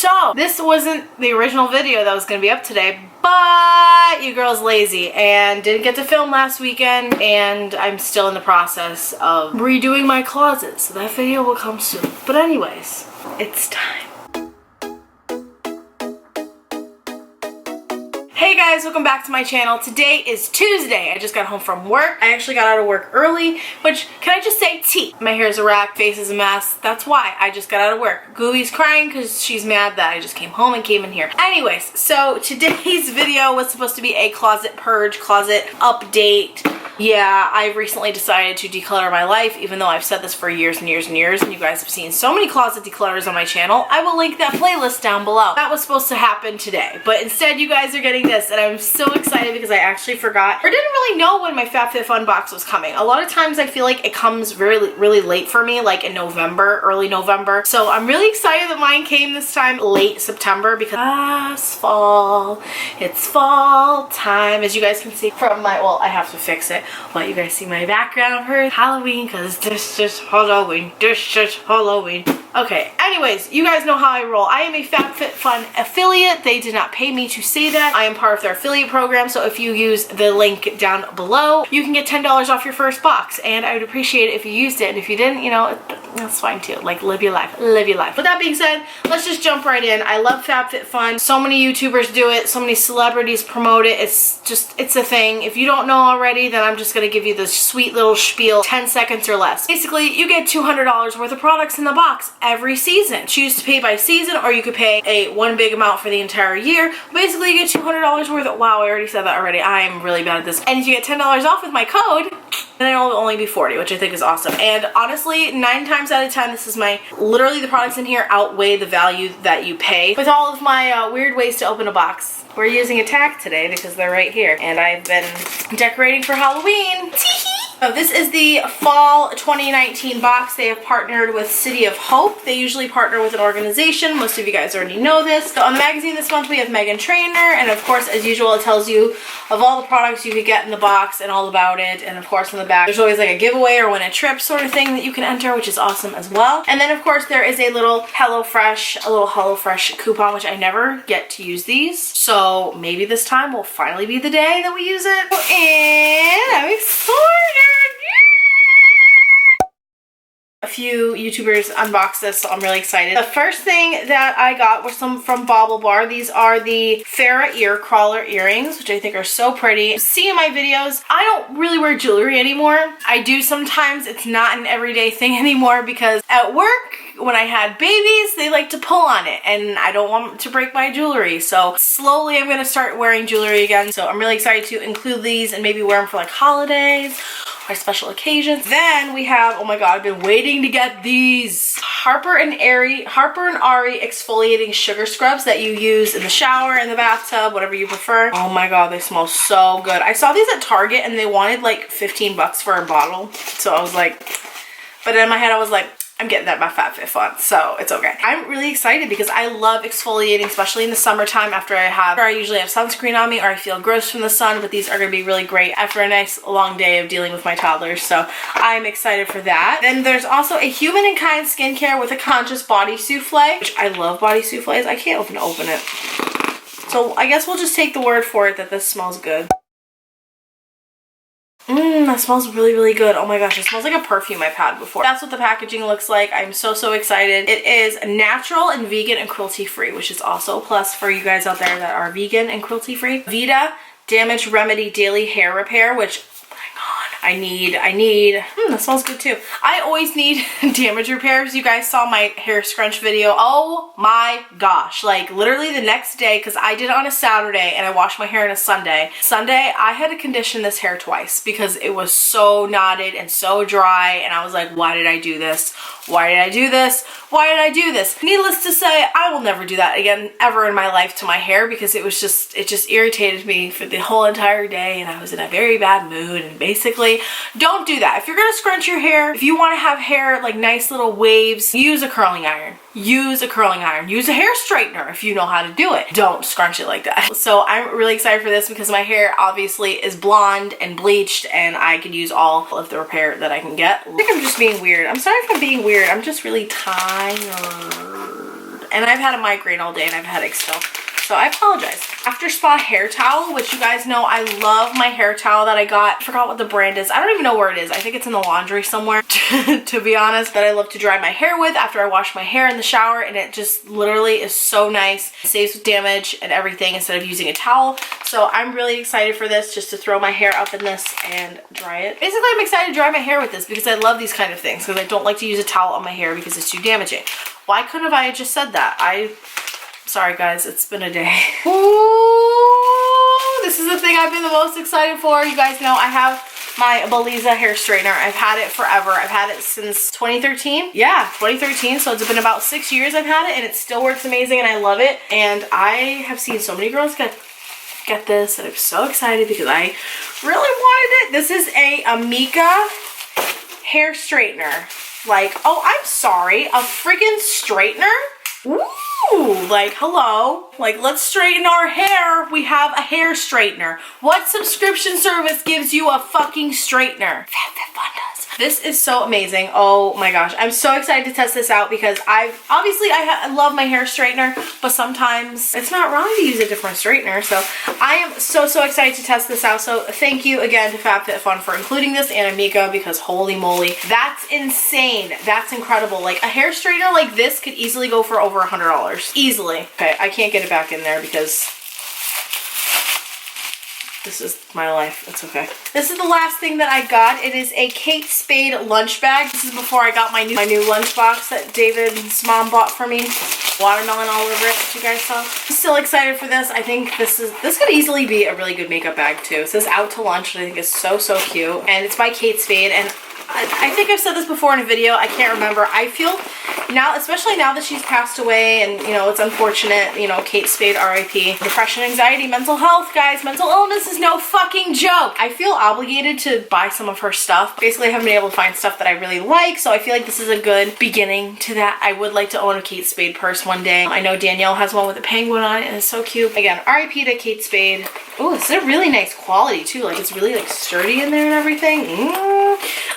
So this wasn't the original video that was gonna be up today, but you girl's lazy and didn't get to film last weekend, and I'm still in the process of redoing my closet, so that video will come soon. But anyways, it's time. Hey guys, welcome back to my channel. Today is Tuesday. I just got home from work. I actually got out of work early, which, can I just say, tea. My hair is a wreck, face is a mess. That's why I just got out of work. Gooey's crying because she's mad that I just came home and came in here. Anyways, so today's video was supposed to be a closet purge, closet update. Yeah, I've recently decided to declutter my life, even though I've said this for years and years and years, and you guys have seen so many closet declutters on my channel. I will link that playlist down below. That was supposed to happen today, but instead you guys are getting this, and I'm so excited because I actually forgot, or didn't really know when my Fabfitfun box was coming. A lot of times I feel like it comes really late for me, like in November, early November. So I'm really excited that mine came this time late September because it's fall time. As you guys can see from my, well, I have to fix it. But you guys see my background for Halloween because this is Halloween. This is Halloween. Okay, anyways, you guys know how I roll. I am a Fabfitfun affiliate. They did not pay me to say that. I am part of their affiliate program, so if you use the link down below, you can get $10 off your first box, and I would appreciate it if you used it, and if you didn't, you know, that's fine too. Like, live your life. Live your life. With that being said, let's just jump right in. I love Fabfitfun. So many YouTubers do it. So many celebrities promote it. It's just, it's a thing. If you don't know already, then I'm just gonna give you this sweet little spiel, 10 seconds or less. Basically, you get $200 worth of products in the box every season. Choose to pay by season, or you could pay a one big amount for the entire year. Basically, you get $200 worth of, wow, I already said that already. I am really bad at this. And if you get $10 off with my code, then it'll only be $40, which I think is awesome. And honestly, 9 times out of 10, this is my, literally the products in here outweigh the value that you pay. With all of my weird ways to open a box. We're using a tack today because they're right here. And I've been decorating for Halloween. So this is the fall 2019 box. They have partnered with City of Hope. They usually partner with an organization. Most of you guys already know this. So on the magazine this month we have Meghan Trainor, and of course, as usual, it tells you of all the products you could get in the box and all about it. And of course on the back there's always like a giveaway or win a trip sort of thing that you can enter, which is awesome as well. And then of course there is a little HelloFresh coupon, which I never get to use these. So maybe this time will finally be the day that we use it. And I'm excited. A few YouTubers unboxed this, so I'm really excited. The first thing that I got was some from Bauble Bar. These are the Farrah ear crawler earrings, which I think are so pretty. See in my videos, I don't really wear jewelry anymore. I do sometimes. It's not an everyday thing anymore because at work, when I had babies, they like to pull on it, and I don't want to break my jewelry. So slowly I'm gonna start wearing jewelry again. So I'm really excited to include these and maybe wear them for like holidays or special occasions. Then we have, oh my god, I've been waiting to get these Harper and Ari exfoliating sugar scrubs that you use in the shower, in the bathtub, whatever you prefer. Oh my god, they smell so good. I saw these at Target and they wanted like 15 bucks for a bottle. So I was like, but in my head I was like, I'm getting that by Fabfitfun, so it's okay. I'm really excited because I love exfoliating, especially in the summertime after I usually have sunscreen on me or I feel gross from the sun, but these are gonna be really great after a nice long day of dealing with my toddlers, so I'm excited for that. Then there's also a Human and Kind skincare with a conscious body souffle, which I love body souffles. I can't open it. So I guess we'll just take the word for it that this smells good. That smells really good. Oh my gosh, it smells like a perfume I've had before. That's what the packaging looks like. I'm so excited. It is natural and vegan and cruelty free, which is also a plus for you guys out there that are vegan and cruelty free. Vita Damage Remedy Daily Hair Repair, which I need, that smells good too. I always need damage repairs. You guys saw my hair scrunch video. Oh my gosh, like literally the next day, because I did it on a Saturday and I washed my hair on a Sunday. Sunday, I had to condition this hair twice because it was so knotted and so dry, and I was like, why did I do this? Why did I do this? Why did I do this? Needless to say, I will never do that again ever in my life to my hair because it just irritated me for the whole entire day, and I was in a very bad mood. And basically, don't do that. If you're gonna scrunch your hair, if you want to have hair like nice little waves, use a curling iron. Use a curling iron. Use a hair straightener if you know how to do it. Don't scrunch it like that. So I'm really excited for this because my hair obviously is blonde and bleached, and I can use all of the repair that I can get. I think I'm just being weird. I'm sorry if I'm being weird. I'm just really tired. And I've had a migraine all day and I've had headaches still. So I apologize. After Spa hair towel, which you guys know I love my hair towel that I got. I forgot what the brand is. I don't even know where it is. I think it's in the laundry somewhere, to be honest, that I love to dry my hair with after I wash my hair in the shower, and it just literally is so nice. It saves damage and everything instead of using a towel. So I'm really excited for this, just to throw my hair up in this and dry it. Basically, I'm excited to dry my hair with this because I love these kind of things, because I don't like to use a towel on my hair because it's too damaging. Why couldn't I have just said that? Sorry guys, it's been a day. Ooh, this is the thing I've been the most excited for. You guys know I have my Beliza hair straightener. I've had it forever. I've had it since 2013. Yeah, 2013. So it's been about 6 years I've had it, and it still works amazing and I love it. And I have seen so many girls get this, and I'm so excited because I really wanted it. This is a Amika hair straightener. Like, oh, I'm sorry, a freaking straightener? Ooh, like, hello. Like, let's straighten our hair. We have a hair straightener. What subscription service gives you a fucking straightener? Fabfitfun does. This is so amazing. Oh my gosh. I'm so excited to test this out because I love my hair straightener, but sometimes it's not wrong to use a different straightener. So I am so excited to test this out. So thank you again to Fabfitfun for including this and Amika, because holy moly, that's insane. That's incredible. Like, a hair straightener like this could easily go for over $100. Easily. Okay, I can't get it back in there because this is my life. It's okay. This is the last thing that I got. It is a Kate Spade lunch bag. This is before I got my new lunch box that David's mom bought for me. Watermelon all over it, if you guys saw. I'm still excited for this. I think this could easily be a really good makeup bag too. It says out to lunch, which I think is so cute. And it's by Kate Spade, and I think I've said this before in a video. I can't remember. I feel now, especially now that she's passed away, and you know, it's unfortunate, you know, Kate Spade, RIP. Depression, anxiety, mental health, guys. Mental illness is no fucking joke. I feel obligated to buy some of her stuff. Basically, I haven't been able to find stuff that I really like, so I feel like this is a good beginning to that. I would like to own a Kate Spade purse one day. I know Danielle has one with a penguin on it, and it's so cute. Again, RIP to Kate Spade. Oh, this is a really nice quality too. Like, it's really like sturdy in there and everything.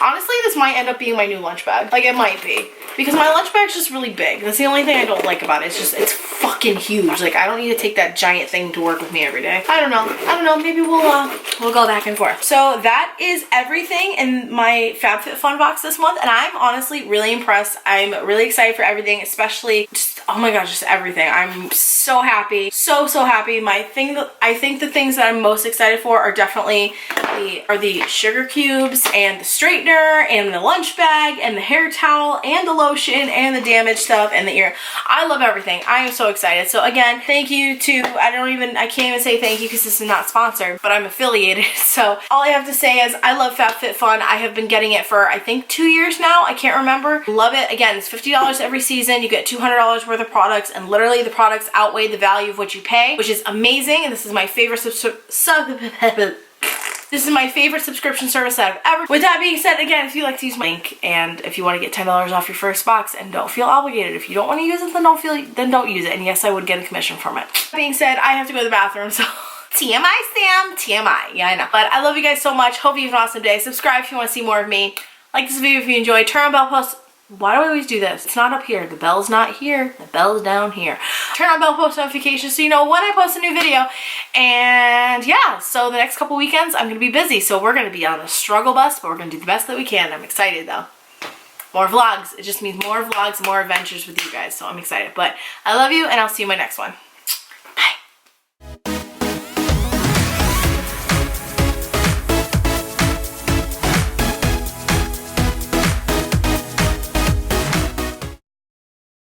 Honestly, this might end up being my new lunch bag. Like, it might be. Because my lunch bag's just really big. That's the only thing I don't like about it. It's just, it's fucking huge. Like, I don't need to take that giant thing to work with me every day. I don't know. Maybe we'll go back and forth. So that is everything in my Fabfitfun box this month. And I'm honestly really impressed. I'm really excited for everything, especially just, oh my gosh, just everything. I'm so happy. So happy. I think the things that I'm most excited for are definitely the sugar cubes and the straightener and the lunch bag and the hair towel and the lotion and the damaged stuff and the ear. I love everything. I am so excited. So again, thank you to, I can't even say thank you because this is not sponsored, but I'm affiliated. So all I have to say is I love Fabfitfun. I have been getting it for, I think, 2 years now. I can't remember. Love it. Again, it's $50 every season. You get $200 worth of products, and literally the products outweigh the value of what you pay, which is amazing. And this is my favorite This is my favorite subscription service that I've ever. With that being said, again, if you like to use my link, and if you want to get $10 off your first box, and don't feel obligated. If you don't want to use it, then don't use it. And yes, I would get a commission from it. That being said, I have to go to the bathroom, so TMI, Sam, TMI. Yeah, I know. But I love you guys so much. Hope you have an awesome day. Subscribe if you want to see more of me. Like this video if you enjoyed. Turn on bell post. Why do I always do this? It's not up here. The bell's not here. The bell's down here. Turn on bell post notifications so you know when I post a new video. And yeah, so the next couple weekends I'm going to be busy. So we're going to be on a struggle bus, but we're going to do the best that we can. I'm excited though. More vlogs. It just means more vlogs, more adventures with you guys. So I'm excited. But I love you, and I'll see you in my next one.